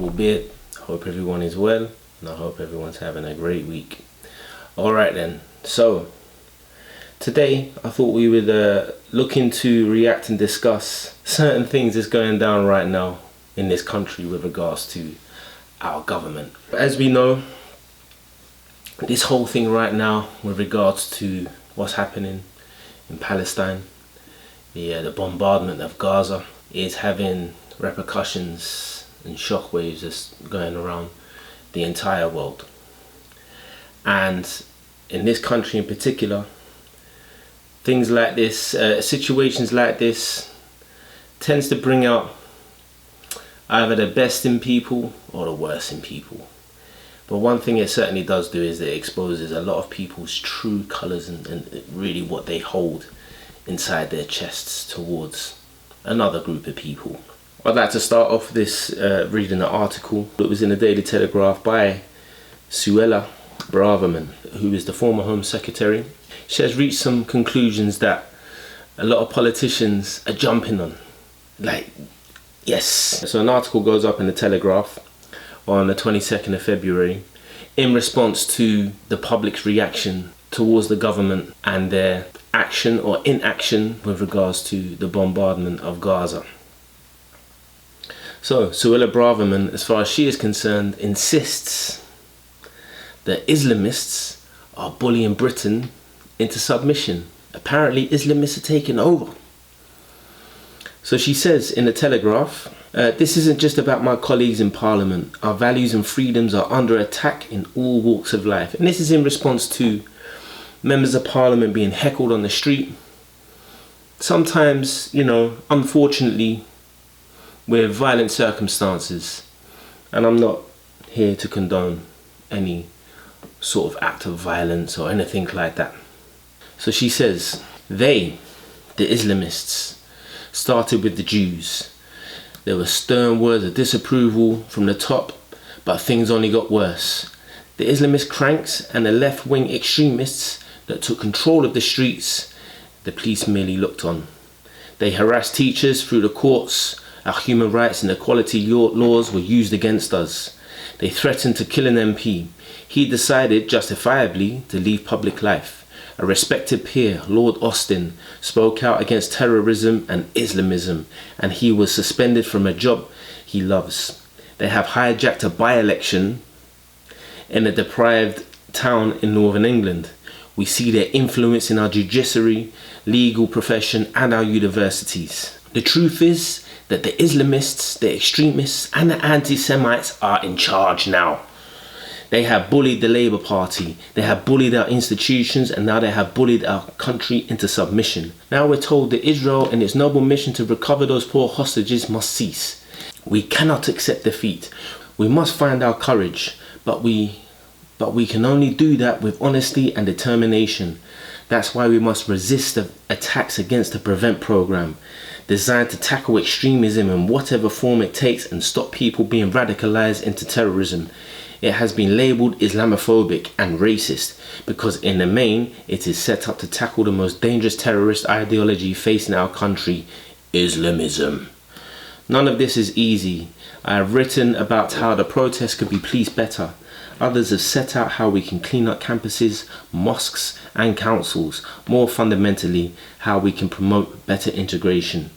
double beard. Hope everyone is well, and I hope everyone's having a great week. Alright then, so today I thought we would look into, react and discuss certain things that's going down right now in this country with regards to our government. As we know, this whole thing right now with regards to what's happening in Palestine, the bombardment of Gaza, is having repercussions and shockwaves that's going around the entire world. And in this country in particular, things like this, situations like this, tends to bring out either the best in people or the worst in people. But one thing it certainly does do is it exposes a lot of people's true colours and really what they hold inside their chests towards another group of people. I'd like to start off this reading an article that was in the Daily Telegraph by Suella Braverman, who is the former Home Secretary. She has reached some conclusions that a lot of politicians are jumping on. Like, yes. So an article goes up in the Telegraph on the 22nd of February in response to the public's reaction towards the government and their action or inaction with regards to the bombardment of Gaza. So Suella Braverman, as far as she is concerned, insists that Islamists are bullying Britain into submission. Apparently Islamists are taking over. So she says in the Telegraph, this isn't just about my colleagues in Parliament. Our values and freedoms are under attack in all walks of life. And this is in response to members of Parliament being heckled on the street. Sometimes, unfortunately, with violent circumstances. And I'm not here to condone any sort of act of violence or anything like that. So she says, they, the Islamists, started with the Jews. There were stern words of disapproval from the top, but things only got worse. The Islamist cranks and the left-wing extremists that took control of the streets, the police merely looked on. They harassed teachers through the courts. Our human rights and equality laws were used against us. They threatened to kill an MP. He decided, justifiably, to leave public life. A respected peer, Lord Austin, spoke out against terrorism and Islamism, and he was suspended from a job he loves. They have hijacked a by-election in a deprived town in northern England. We see their influence in our judiciary, legal profession, and our universities. The truth is that the Islamists, the extremists, and the anti-Semites are in charge now. They have bullied the Labour Party, they have bullied our institutions, and now they have bullied our country into submission. Now we're told that Israel and its noble mission to recover those poor hostages must cease. We cannot accept defeat. We must find our courage, but we can only do that with honesty and determination. That's why we must resist the attacks against the Prevent programme, designed to tackle extremism in whatever form it takes and stop people being radicalised into terrorism. It has been labelled Islamophobic and racist because in the main it is set up to tackle the most dangerous terrorist ideology facing our country, Islamism. None of this is easy. I have written about how the protests could be policed better. Others have set out how we can clean up campuses, mosques and councils. More fundamentally, how we can promote better integration.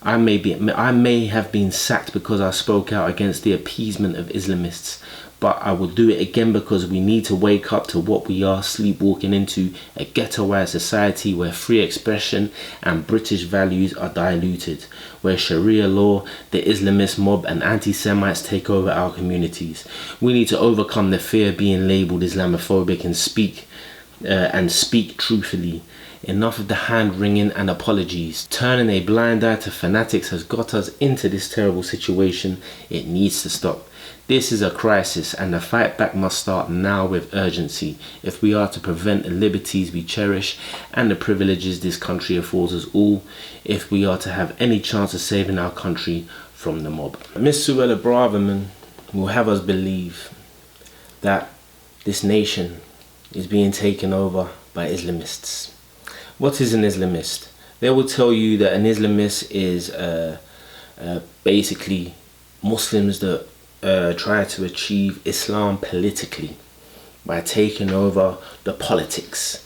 I may have been sacked because I spoke out against the appeasement of Islamists, but I will do it again because we need to wake up to what we are sleepwalking into, a ghettoized society where free expression and British values are diluted, where Sharia law, the Islamist mob and anti-Semites take over our communities. We need to overcome the fear of being labelled Islamophobic and speak truthfully. Enough of the hand-wringing and apologies. Turning a blind eye to fanatics has got us into this terrible situation. It needs to stop. This is a crisis and the fight back must start now with urgency if we are to prevent the liberties we cherish and the privileges this country affords us all, if we are to have any chance of saving our country from the mob. Miss Suella Braverman will have us believe that this nation is being taken over by Islamists. What is an Islamist? They will tell you that an Islamist is basically Muslims that try to achieve Islam politically by taking over the politics,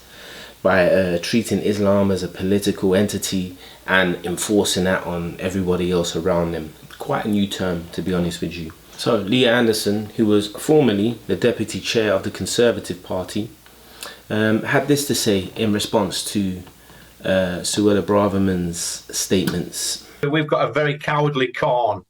by treating Islam as a political entity and enforcing that on everybody else around them. Quite a new term, to be honest with you. So Leah Anderson, who was formerly the deputy chair of the Conservative Party, had this to say in response to Suella Braverman's statements. We've got a very cowardly Khan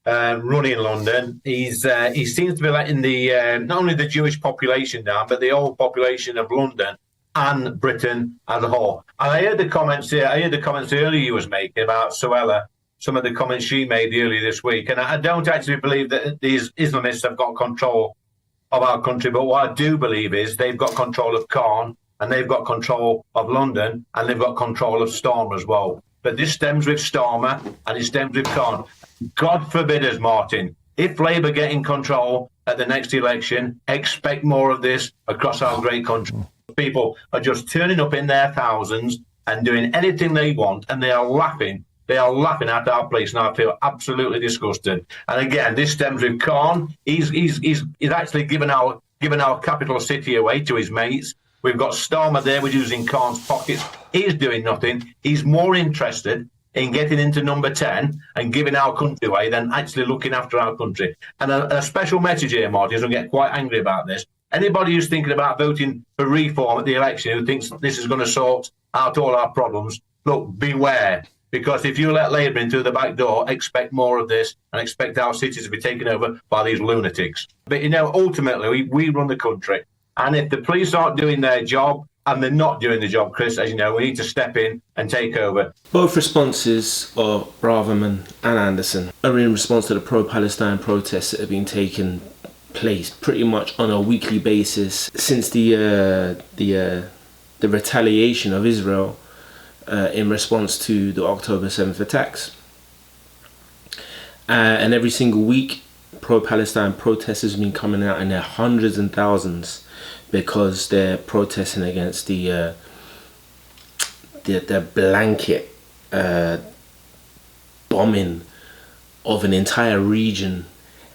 running London. He seems to be letting the not only the Jewish population down, but the whole population of London and Britain as a whole. And I heard the comments here. I heard the comments earlier you was making about Suella. Some of the comments she made earlier this week, and I don't actually believe that these Islamists have got control of our country. But what I do believe is they've got control of Khan, and they've got control of London, and they've got control of Starmer as well. But this stems with Starmer, and it stems with Khan. God forbid us, Martin. If Labour get in control at the next election, expect more of this across our great country. People are just turning up in their thousands and doing anything they want, and they are laughing. They are laughing at our police, and I feel absolutely disgusted. And again, this stems with Khan. He's actually given our capital city away to his mates. We've got Starmer there, we're using Khan's pockets. He's doing nothing. He's more interested in getting into number 10 and giving our country away than actually looking after our country. And a special message here, Marty, is I'm getting quite angry about this. Anybody who's thinking about voting for reform at the election, who thinks this is going to sort out all our problems, look, beware. Because if you let Labour in through the back door, expect more of this and expect our cities to be taken over by these lunatics. But, ultimately, we run the country. And if the police aren't doing their job, and they're not doing the job, Chris, as you know, we need to step in and take over. Both responses of Braverman and Anderson are in response to the pro-Palestine protests that have been taking place pretty much on a weekly basis since the retaliation of Israel in response to the October 7th attacks. And every single week, pro-Palestine protesters have been coming out in their hundreds and thousands because they're protesting against the blanket bombing of an entire region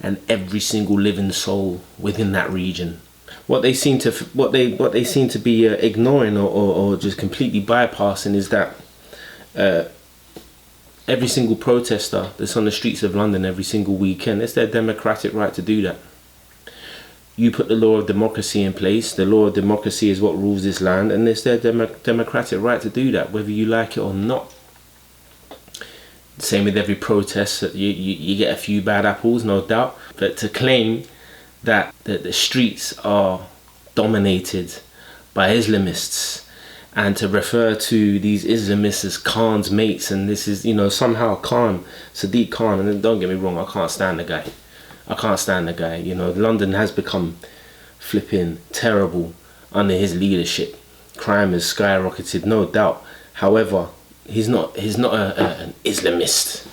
and every single living soul within that region. What they seem to be ignoring or just completely bypassing is that every single protester that's on the streets of London every single weekend, it's their democratic right to do that. You put the law of democracy in place. The law of democracy is what rules this land, and it's their democratic right to do that, whether you like it or not. Same with every protest. You get a few bad apples, no doubt. But to claim that the streets are dominated by Islamists, and to refer to these Islamists as Khan's mates, and this is, somehow Khan, Sadiq Khan, and don't get me wrong, I can't stand the guy. London has become flipping terrible under his leadership. Crime has skyrocketed, no doubt. However, he's not an Islamist,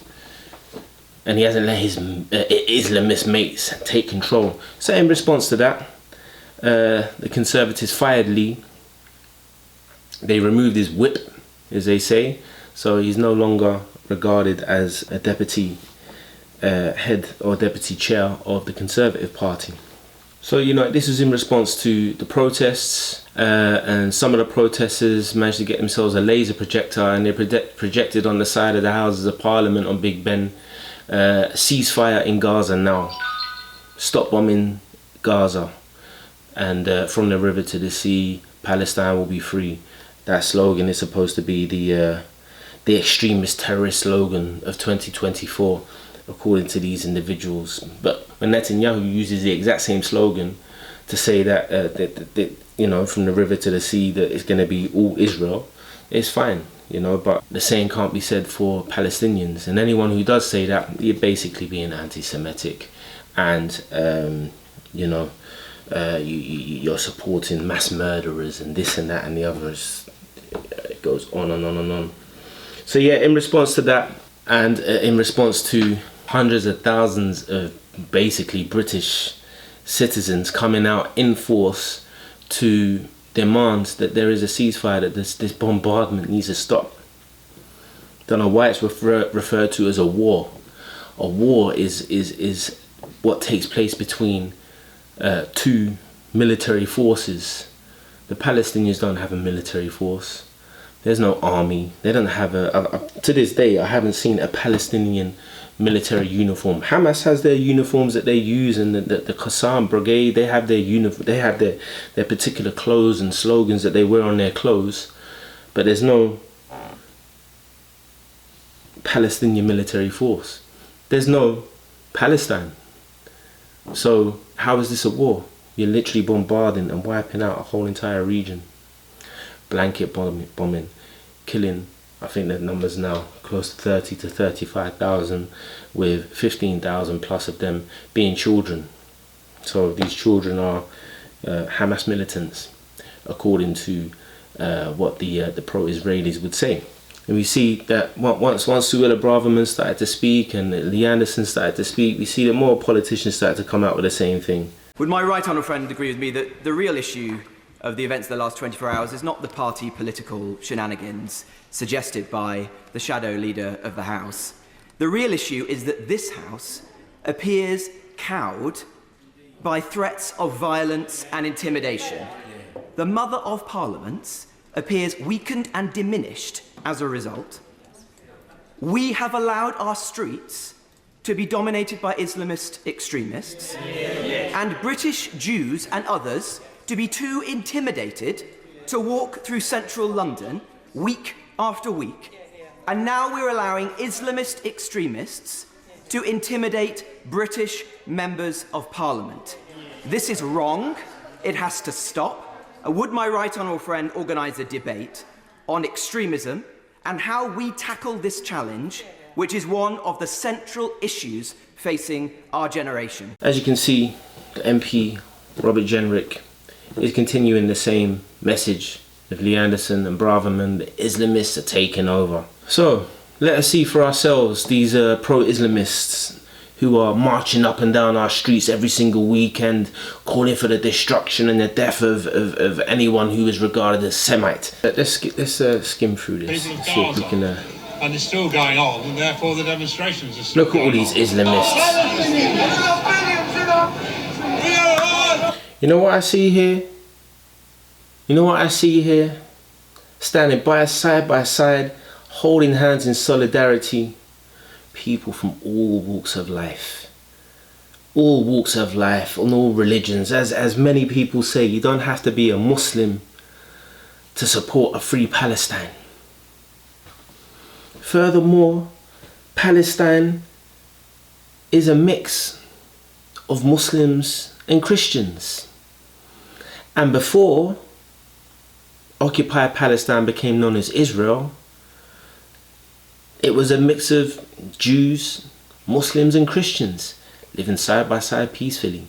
and he hasn't let his Islamist mates take control. So in response to that, the Conservatives fired Lee. They removed his whip, as they say, so he's no longer regarded as a deputy head or deputy chair of the Conservative Party. So, this was in response to the protests, and some of the protesters managed to get themselves a laser projector, and they projected on the side of the Houses of Parliament on Big Ben, ceasefire in Gaza now, stop bombing Gaza, and from the river to the sea, Palestine will be free. That slogan is supposed to be the extremist terrorist slogan of 2024, according to these individuals. But when Netanyahu uses the exact same slogan to say that, from the river to the sea, that it's going to be all Israel, it's fine, but the same can't be said for Palestinians. And anyone who does say that, you're basically being anti-Semitic, and you're supporting mass murderers and this and that and the others. It goes on and on and on. So yeah, in response to that, and in response to hundreds of thousands of basically British citizens coming out in force to demand that there is a ceasefire, that this bombardment needs to stop. Don't know why it's referred to as a war. A war is what takes place between two military forces. The Palestinians don't have a military force. There's no army. They don't have to this day, I haven't seen a Palestinian military uniform. Hamas has their uniforms that they use, and the Qassam Brigade, they have their uniform. They have their particular clothes and slogans that they wear on their clothes. But there's no Palestinian military force. There's no Palestine. So how is this a war? You're literally bombarding and wiping out a whole entire region. Blanket bombing, killing, I think the number's now close to 30 to 35,000, with 15,000 plus of them being children. So these children are Hamas militants, according to what the pro-Israelis would say. And we see that once Suella Braverman started to speak and Lee Anderson started to speak, we see that more politicians started to come out with the same thing. Would my right honourable friend agree with me that the real issue of the events of the last 24 hours is not the party political shenanigans suggested by the shadow leader of the House? The real issue is that this House appears cowed by threats of violence and intimidation. The Mother of Parliaments appears weakened and diminished as a result. We have allowed our streets to be dominated by Islamist extremists, and British Jews and others to be too intimidated to walk through central London week after week. And now we're allowing Islamist extremists to intimidate British members of Parliament. This is wrong. It has to stop. Would my right honourable friend organise a debate on extremism and how we tackle this challenge, which is one of the central issues facing our generation? As you can see, the MP, Robert Jenrick, is continuing the same message of Lee Anderson and Braverman. The Islamists are taking over. So let us see for ourselves these pro-Islamists who are marching up and down our streets every single weekend, calling for the destruction and the death of anyone who is regarded as Semite. Let's skim through this. See if we can, and it's still going on, and therefore the demonstrations are still look at all these Islamists. You know what I see here? You know what I see here? Standing side by side, holding hands in solidarity. People from all walks of life. All walks of life, on all religions. As many people say, you don't have to be a Muslim to support a free Palestine. Furthermore, Palestine is a mix of Muslims and Christians. And before occupied Palestine became known as Israel, it was a mix of Jews, Muslims and Christians living side by side peacefully.